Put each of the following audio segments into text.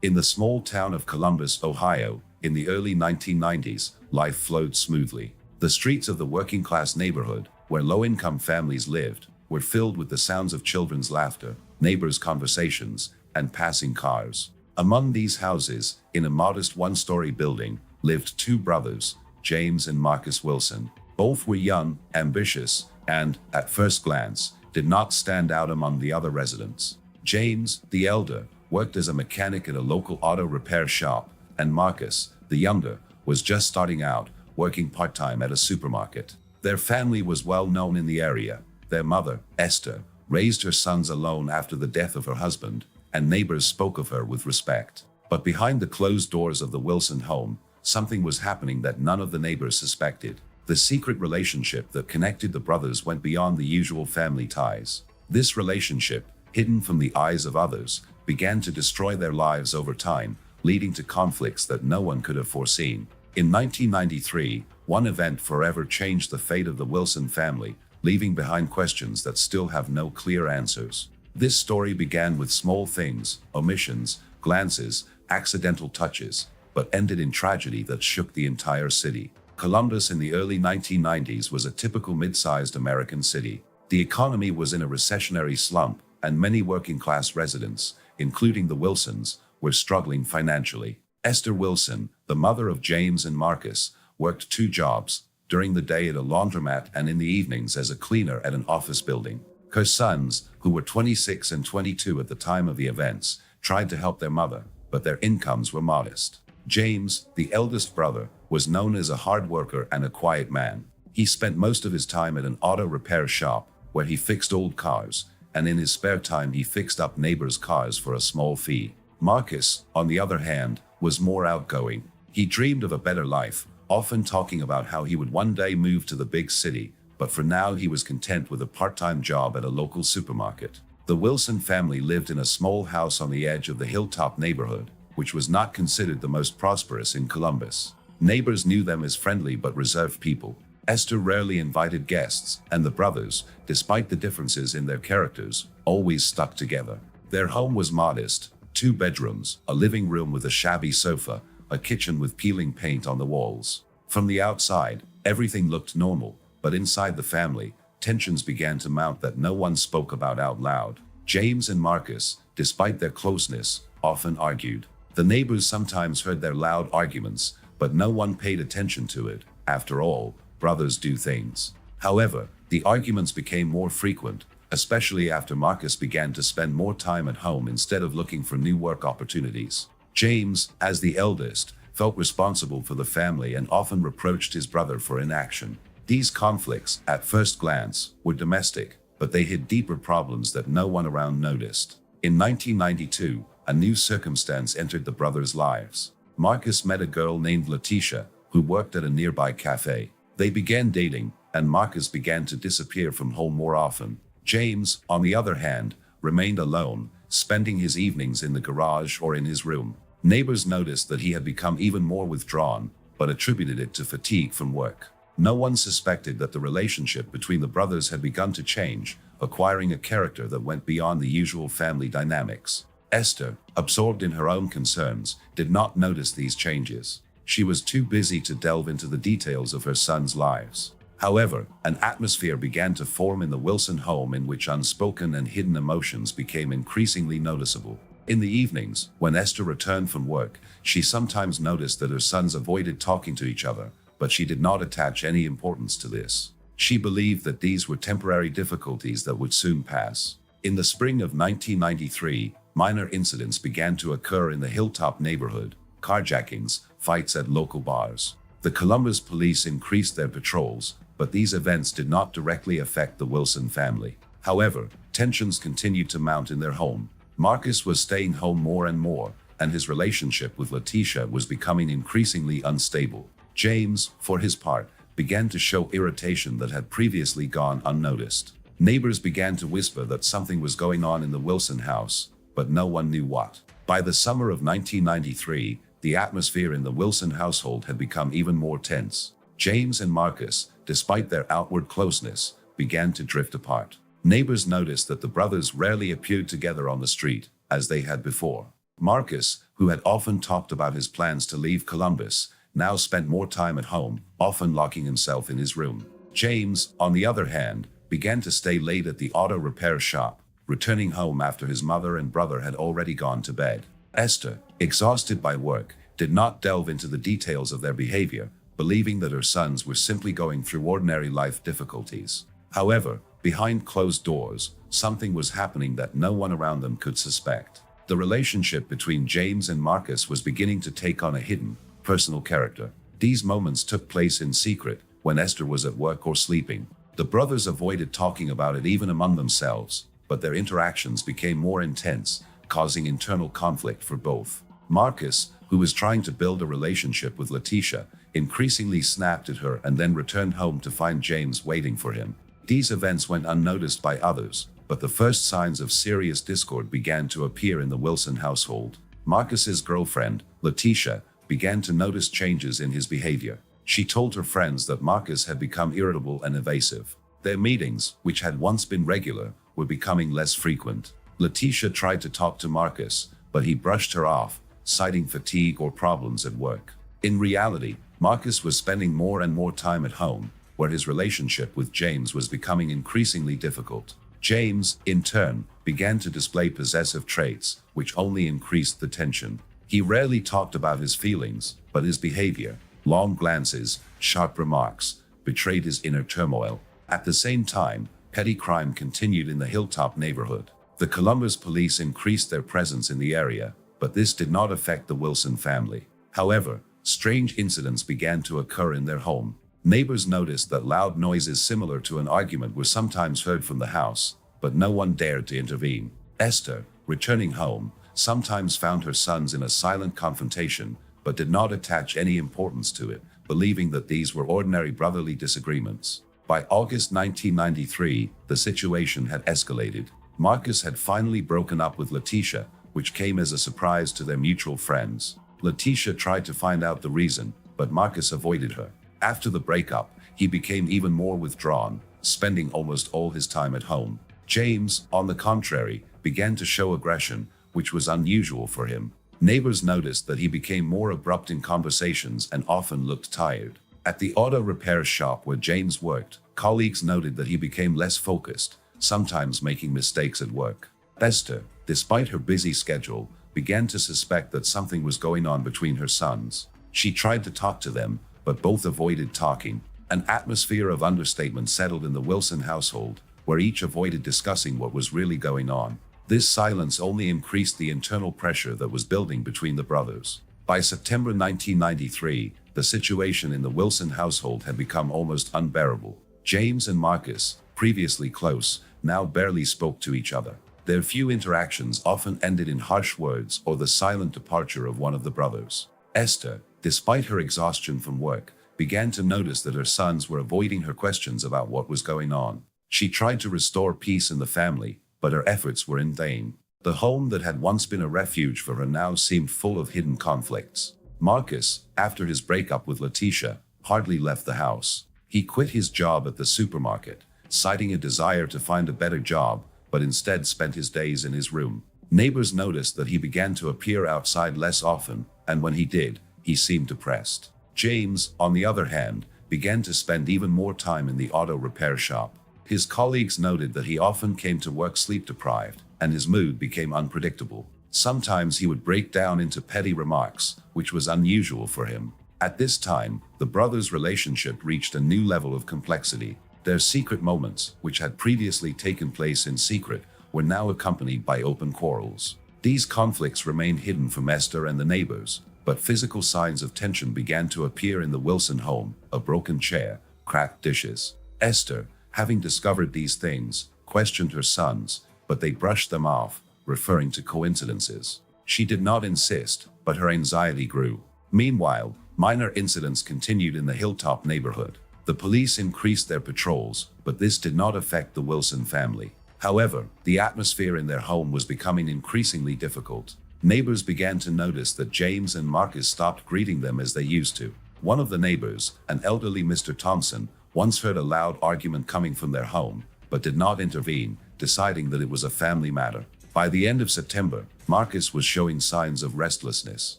In the small town of Columbus, Ohio, in the early 1990s, life flowed smoothly. The streets of the working-class neighborhood, where low-income families lived, were filled with the sounds of children's laughter, neighbors' conversations, and passing cars. Among these houses, in a modest one-story building, lived two brothers, James and Marcus Wilson. Both were young, ambitious, and, at first glance, did not stand out among the other residents. James, the elder, worked as a mechanic at a local auto repair shop, and Marcus, the younger, was just starting out, working part-time at a supermarket. Their family was well known in the area. Their mother, Esther, raised her sons alone after the death of her husband, and neighbors spoke of her with respect. But behind the closed doors of the Wilson home, something was happening that none of the neighbors suspected. The secret relationship that connected the brothers went beyond the usual family ties. This relationship, hidden from the eyes of others, began to destroy their lives over time, leading to conflicts that no one could have foreseen. In 1993, one event forever changed the fate of the Wilson family, leaving behind questions that still have no clear answers. This story began with small things, omissions, glances, accidental touches, but ended in tragedy that shook the entire city. Columbus in the early 1990s was a typical mid-sized American city. The economy was in a recessionary slump, and many working-class residents, including the Wilsons, were struggling financially. Esther Wilson, the mother of James and Marcus, worked two jobs, during the day at a laundromat and in the evenings as a cleaner at an office building. Her sons, who were 26 and 22 at the time of the events, tried to help their mother, but their incomes were modest. James, the eldest brother, was known as a hard worker and a quiet man. He spent most of his time at an auto repair shop, where he fixed old cars, and in his spare time he fixed up neighbors' cars for a small fee. Marcus, on the other hand, was more outgoing. He dreamed of a better life, often talking about how he would one day move to the big city, but for now he was content with a part-time job at a local supermarket. The Wilson family lived in a small house on the edge of the Hilltop neighborhood, which was not considered the most prosperous in Columbus. Neighbors knew them as friendly but reserved people. Esther rarely invited guests, and the brothers, despite the differences in their characters, always stuck together. Their home was modest: 2 bedrooms, a living room with a shabby sofa, a kitchen with peeling paint on the walls. From the outside, everything looked normal, but inside the family, tensions began to mount that no one spoke about out loud. James and Marcus, despite their closeness, often argued. The neighbors sometimes heard their loud arguments, but no one paid attention to it. After all, brothers do things. However, the arguments became more frequent, especially after Marcus began to spend more time at home instead of looking for new work opportunities. James, as the eldest, felt responsible for the family and often reproached his brother for inaction. These conflicts, at first glance, were domestic, but they hid deeper problems that no one around noticed. In 1992, a new circumstance entered the brothers' lives. Marcus met a girl named Letitia, who worked at a nearby cafe. They began dating, and Marcus began to disappear from home more often. James, on the other hand, remained alone, spending his evenings in the garage or in his room. Neighbors noticed that he had become even more withdrawn, but attributed it to fatigue from work. No one suspected that the relationship between the brothers had begun to change, acquiring a character that went beyond the usual family dynamics. Esther, absorbed in her own concerns, did not notice these changes. She was too busy to delve into the details of her sons' lives. However, an atmosphere began to form in the Wilson home in which unspoken and hidden emotions became increasingly noticeable. In the evenings, when Esther returned from work, she sometimes noticed that her sons avoided talking to each other, but she did not attach any importance to this. She believed that these were temporary difficulties that would soon pass. In the spring of 1993, minor incidents began to occur in the Hilltop neighborhood: carjackings, fights at local bars. The Columbus police increased their patrols, but these events did not directly affect the Wilson family. However, tensions continued to mount in their home. Marcus was staying home more and more, and his relationship with Letitia was becoming increasingly unstable. James, for his part, began to show irritation that had previously gone unnoticed. Neighbors began to whisper that something was going on in the Wilson house, but no one knew what. By the summer of 1993, the atmosphere in the Wilson household had become even more tense. James and Marcus, despite their outward closeness, began to drift apart. Neighbors noticed that the brothers rarely appeared together on the street, as they had before. Marcus, who had often talked about his plans to leave Columbus, now spent more time at home, often locking himself in his room. James, on the other hand, began to stay late at the auto repair shop, returning home after his mother and brother had already gone to bed. Esther, exhausted by work, did not delve into the details of their behavior, believing that her sons were simply going through ordinary life difficulties. However, behind closed doors, something was happening that no one around them could suspect. The relationship between James and Marcus was beginning to take on a hidden, personal character. These moments took place in secret, when Esther was at work or sleeping. The brothers avoided talking about it even among themselves, but their interactions became more intense, causing internal conflict for both. Marcus, who was trying to build a relationship with Letitia, increasingly snapped at her and then returned home to find James waiting for him. These events went unnoticed by others, but the first signs of serious discord began to appear in the Wilson household. Marcus's girlfriend, Letitia, began to notice changes in his behavior. She told her friends that Marcus had become irritable and evasive. Their meetings, which had once been regular, were becoming less frequent. Letitia tried to talk to Marcus, but he brushed her off, citing fatigue or problems at work. In reality, Marcus was spending more and more time at home, where his relationship with James was becoming increasingly difficult. James, in turn, began to display possessive traits, which only increased the tension. He rarely talked about his feelings, but his behavior, long glances, sharp remarks, betrayed his inner turmoil. At the same time, petty crime continued in the Hilltop neighborhood. The Columbus police increased their presence in the area, but this did not affect the Wilson family. However, strange incidents began to occur in their home. Neighbors noticed that loud noises similar to an argument were sometimes heard from the house, but no one dared to intervene. Esther, returning home, sometimes found her sons in a silent confrontation, but did not attach any importance to it, believing that these were ordinary brotherly disagreements. By August 1993, the situation had escalated. Marcus had finally broken up with Letitia, which came as a surprise to their mutual friends. Letitia tried to find out the reason, but Marcus avoided her. After the breakup, he became even more withdrawn, spending almost all his time at home. James, on the contrary, began to show aggression, which was unusual for him. Neighbors noticed that he became more abrupt in conversations and often looked tired. At the auto repair shop where James worked, colleagues noted that he became less focused, sometimes making mistakes at work. Esther, despite her busy schedule, began to suspect that something was going on between her sons. She tried to talk to them, but both avoided talking. An atmosphere of understatement settled in the Wilson household, where each avoided discussing what was really going on. This silence only increased the internal pressure that was building between the brothers. By September 1993, the situation in the Wilson household had become almost unbearable. James and Marcus, previously close, now barely spoke to each other. Their few interactions often ended in harsh words or the silent departure of one of the brothers. Esther, despite her exhaustion from work, began to notice that her sons were avoiding her questions about what was going on. She tried to restore peace in the family, but her efforts were in vain. The home that had once been a refuge for her now seemed full of hidden conflicts. Marcus, after his breakup with Letitia, hardly left the house. He quit his job at the supermarket, citing a desire to find a better job, but instead spent his days in his room. Neighbors noticed that he began to appear outside less often, and when he did, he seemed depressed. James, on the other hand, began to spend even more time in the auto repair shop. His colleagues noted that he often came to work sleep-deprived, and his mood became unpredictable. Sometimes he would break down into petty remarks, which was unusual for him. At this time, the brothers' relationship reached a new level of complexity. Their secret moments, which had previously taken place in secret, were now accompanied by open quarrels. These conflicts remained hidden from Esther and the neighbors, but physical signs of tension began to appear in the Wilson home: a broken chair, cracked dishes. Esther, having discovered these things, questioned her sons, but they brushed them off, referring to coincidences. She did not insist, but her anxiety grew. Meanwhile, minor incidents continued in the Hilltop neighborhood. The police increased their patrols, but this did not affect the Wilson family. However, the atmosphere in their home was becoming increasingly difficult. Neighbors began to notice that James and Marcus stopped greeting them as they used to. One of the neighbors, an elderly Mr. Thompson, once heard a loud argument coming from their home, but did not intervene, deciding that it was a family matter. By the end of September, Marcus was showing signs of restlessness.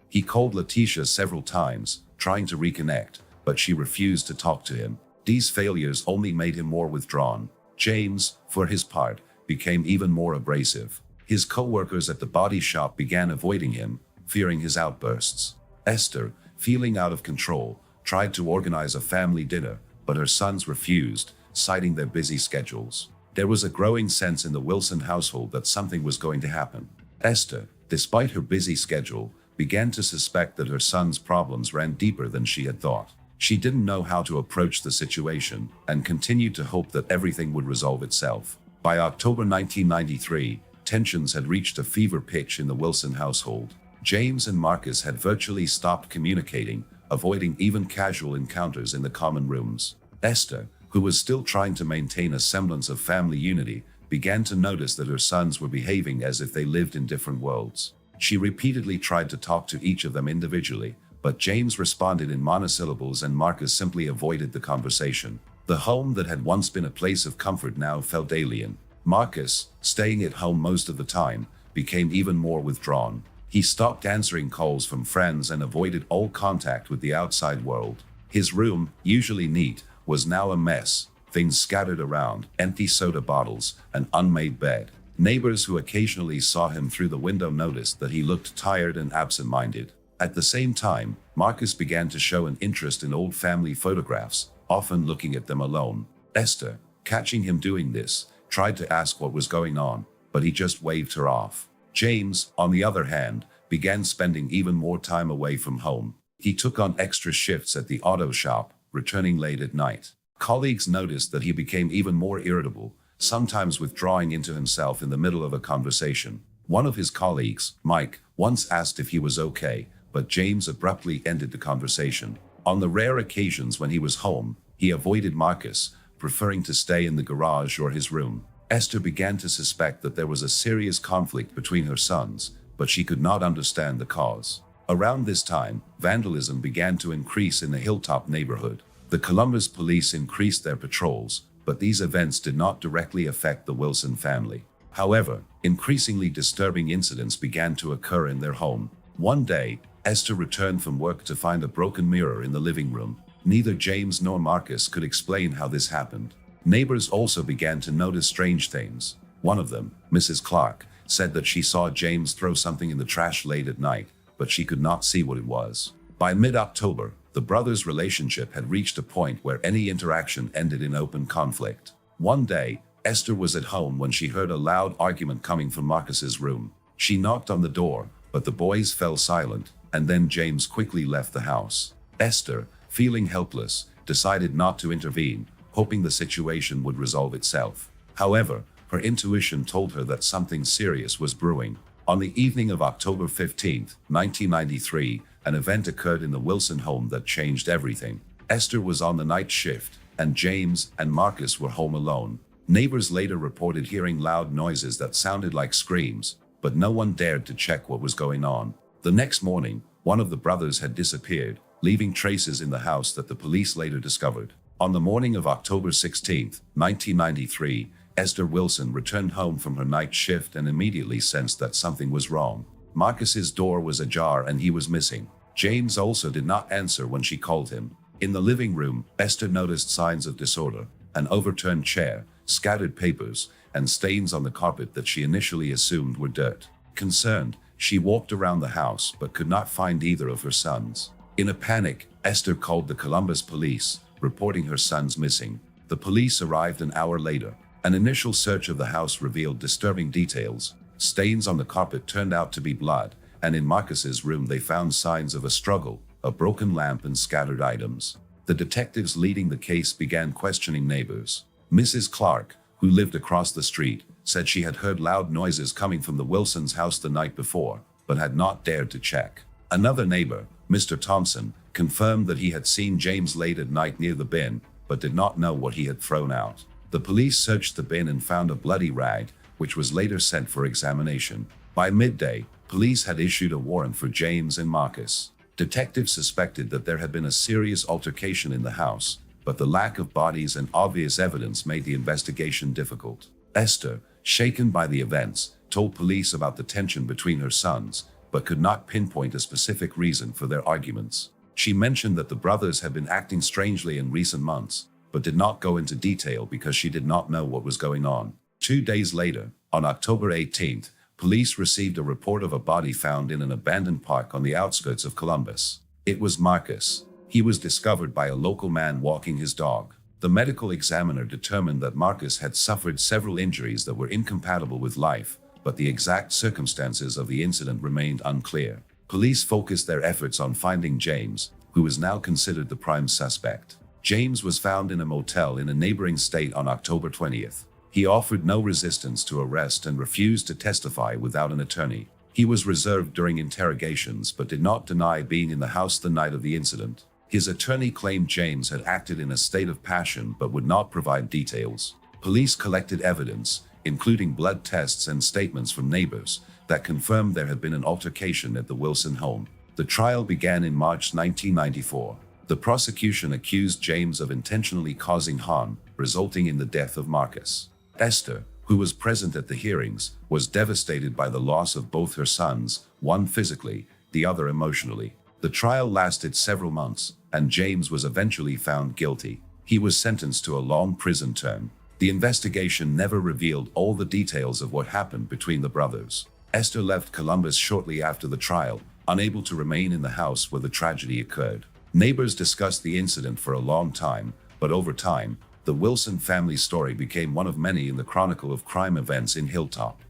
He called Letitia several times, trying to reconnect, but she refused to talk to him. These failures only made him more withdrawn. James, for his part, became even more abrasive. His co-workers at the body shop began avoiding him, fearing his outbursts. Esther, feeling out of control, tried to organize a family dinner, but her sons refused, citing their busy schedules. There was a growing sense in the Wilson household that something was going to happen. Esther, despite her busy schedule, began to suspect that her sons' problems ran deeper than she had thought. She didn't know how to approach the situation and continued to hope that everything would resolve itself. By October 1993, tensions had reached a fever pitch in the Wilson household. James and Marcus had virtually stopped communicating, avoiding even casual encounters in the common rooms. Esther, who was still trying to maintain a semblance of family unity, began to notice that her sons were behaving as if they lived in different worlds. She repeatedly tried to talk to each of them individually, but James responded in monosyllables and Marcus simply avoided the conversation. The home that had once been a place of comfort now felt alien. Marcus, staying at home most of the time, became even more withdrawn. He stopped answering calls from friends and avoided all contact with the outside world. His room, usually neat, was now a mess, things scattered around, empty soda bottles, an unmade bed. Neighbors who occasionally saw him through the window noticed that he looked tired and absent-minded. At the same time, Marcus began to show an interest in old family photographs, often looking at them alone. Esther, catching him doing this, tried to ask what was going on, but he just waved her off. James, on the other hand, began spending even more time away from home. He took on extra shifts at the auto shop, returning late at night. Colleagues noticed that he became even more irritable, sometimes withdrawing into himself in the middle of a conversation. One of his colleagues, Mike, once asked if he was okay, but James abruptly ended the conversation. On the rare occasions when he was home, he avoided Marcus, preferring to stay in the garage or his room. Esther began to suspect that there was a serious conflict between her sons, but she could not understand the cause. Around this time, vandalism began to increase in the Hilltop neighborhood. The Columbus police increased their patrols, but these events did not directly affect the Wilson family. However, increasingly disturbing incidents began to occur in their home. One day, Esther returned from work to find a broken mirror in the living room. Neither James nor Marcus could explain how this happened. Neighbors also began to notice strange things. One of them, Mrs. Clark, said that she saw James throw something in the trash late at night, but she could not see what it was. By mid-October, the brothers' relationship had reached a point where any interaction ended in open conflict. One day, Esther was at home when she heard a loud argument coming from Marcus's room. She knocked on the door, but the boys fell silent, and then James quickly left the house. Esther, feeling helpless, decided not to intervene, hoping the situation would resolve itself. However, her intuition told her that something serious was brewing. On the evening of October 15, 1993, an event occurred in the Wilson home that changed everything. Esther was on the night shift, and James and Marcus were home alone. Neighbors later reported hearing loud noises that sounded like screams, but no one dared to check what was going on. The next morning, one of the brothers had disappeared, leaving traces in the house that the police later discovered. On the morning of October 16, 1993, Esther Wilson returned home from her night shift and immediately sensed that something was wrong. Marcus's door was ajar and he was missing. James also did not answer when she called him. In the living room, Esther noticed signs of disorder: an overturned chair, scattered papers, and stains on the carpet that she initially assumed were dirt. Concerned, she walked around the house but could not find either of her sons. In a panic, Esther called the Columbus police, reporting her sons missing. The police arrived an hour later. An initial search of the house revealed disturbing details. Stains on the carpet turned out to be blood, and in Marcus's room they found signs of a struggle, a broken lamp and scattered items. The detectives leading the case began questioning neighbors. Mrs. Clark, who lived across the street, said she had heard loud noises coming from the Wilsons' house the night before, but had not dared to check. Another neighbor, Mr. Thompson, confirmed that he had seen James late at night near the bin, but did not know what he had thrown out. The police searched the bin and found a bloody rag, which was later sent for examination. By midday, police had issued a warrant for James and Marcus. Detectives suspected that there had been a serious altercation in the house, but the lack of bodies and obvious evidence made the investigation difficult. Esther, shaken by the events, told police about the tension between her sons, but could not pinpoint a specific reason for their arguments. She mentioned that the brothers had been acting strangely in recent months, but did not go into detail because she did not know what was going on. 2 days later, on October 18th, police received a report of a body found in an abandoned park on the outskirts of Columbus. It was Marcus. He was discovered by a local man walking his dog. The medical examiner determined that Marcus had suffered several injuries that were incompatible with life, but the exact circumstances of the incident remained unclear. Police focused their efforts on finding James, who is now considered the prime suspect. James was found in a motel in a neighboring state on October 20th. He offered no resistance to arrest and refused to testify without an attorney. He was reserved during interrogations but did not deny being in the house the night of the incident. His attorney claimed James had acted in a state of passion but would not provide details. Police collected evidence, including blood tests and statements from neighbors, that confirmed there had been an altercation at the Wilson home. The trial began in March 1994. The prosecution accused James of intentionally causing harm, resulting in the death of Marcus. Esther, who was present at the hearings, was devastated by the loss of both her sons, one physically, the other emotionally. The trial lasted several months, and James was eventually found guilty. He was sentenced to a long prison term. The investigation never revealed all the details of what happened between the brothers. Esther left Columbus shortly after the trial, unable to remain in the house where the tragedy occurred. Neighbors discussed the incident for a long time, but over time, the Wilson family story became one of many in the chronicle of crime events in Hilltop.